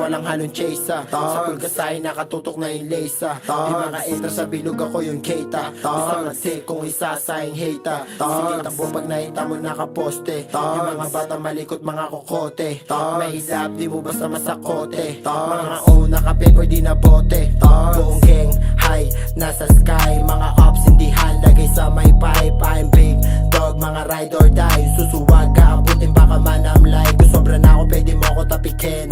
walang halong chase Sa pulgasay nakatutok na yung lace Yung mga entra sa bilog ako yung keita Isang nagtik kung isasayang hate Sige takbo pag nakita mo nakaposte Yung mga bata malikot mga kokote Mahilap di mo basta masakote Mga naka-paper di na bote Buong gang high nasa sky Mga ops hindi lagay sa may pipe I'm big dog mga ride or die Susuwag kaabutin baka manamlay Kung sobra na ako pwede mo ako tapikin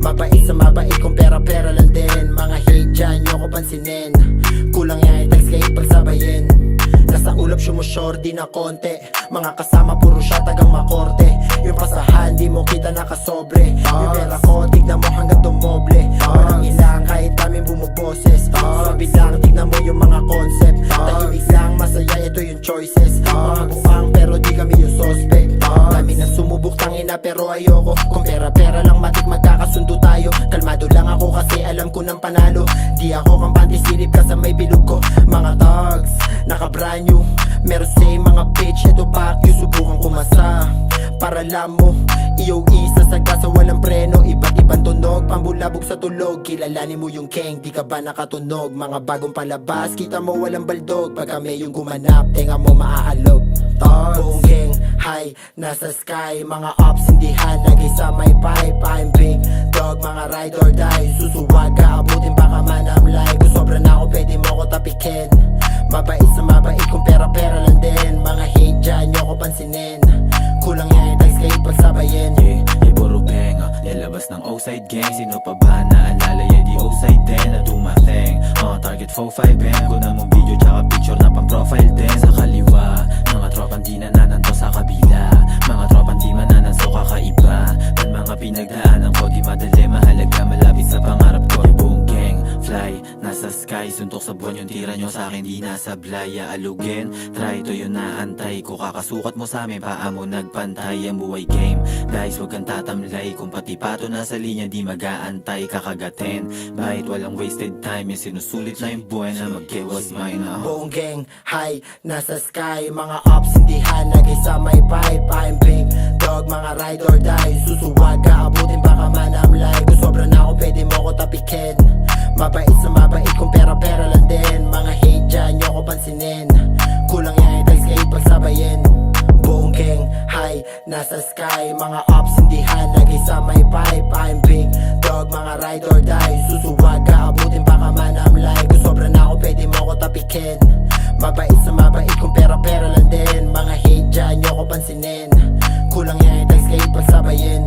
Mabait sa mabait kung pera-pera lang din Mga hate dyan nyo ko pansinin Kulang yan i-text kayo pagsabayin Nasa ulap sumushore di na konti Mga kasama puro siya tagang makorte Yung pasahan di mo kita nakasobre Yung pera ko tignan mo hanggang dumoble Walang ilang kahit namin bumuboses Sabi lang tignan mo yung mga concept Tahimik lang masaya ito yung choices Mga buang pero di kami yung suspect Dami na sumubok tangina pero ayoko Kung pera-pera lang matik magkakasundo tayo Kalmado lang ako kasi alam ko ng panalo Di ako kampante silip ka sa may bilog ko Mga thugs naka-brand new Meron say mga bitch ito back you Subukan kumasa para alam mo iyo isa sa gasa walang preno Iba't ibang tunog pambulabog sa tulog Kilalanin mo yung keng di ka ba nakatunog Mga bagong palabas kita mo walang baldog Pag kami yung gumanap tenga mo maaalog Buong gang high nasa sky Mga ops hindi lagay sa may pipe I'm big dog mga ride or die Susuwag kaabutin baka manamlay Kung sobra na ako pwede mo ako tapikin Mabait sa mabait kung pera-pera lang din Mga hate dyan nyo ko pansinin Kulang yan i-text kayo pagsabayin puro benga nilabas ng outside gang Sino pa ba naalala di outside din na dumating Target 4-5M ko na mong video tsaka picture na pang profile din Sa kaliwa mga tropang di nananto sa kabila Mga tropang di manananso kakaiba Pan mga pinagdaanan ko di madali Mahalaga malapit sa pangarap ko Buong gang fly nasa sky Suntok sa buwan yung tira nyo sa akin di nasablay Aalugin try to yun naantay Kung kakasukat mo sa amin paa mo nagpantay Ang buhay game guys wag kang tatamlay Kung pati pato nasa linya di mag-aantay Kakagatin bahit walang wasted time Yung sinusulit na yung buhay na mag-was mine Buong gang high nasa sky Mga ops hindi lagay sa may pipe I'm big dog mga ride or die Susuwag kaabutin baka manamlay Kung sobra na ako pwede mo ako tapikin Mabait sa mabait kung pera-pera lang din Mga hate dyan nyo ko pansinin Kulang yan i-text kayo pagsabayin Buong gang high nasa sky Mga ops hindi lagay sa may pipe I'm big dog mga ride or die Susuwag kaabutin baka manamlay Kung sobra na ako pwede mo ako tapikin Mabait sa mabait kung pera-pera lang din Mga hate dyan nyo ko pansinin Kulang yan i-text kayo pagsabayin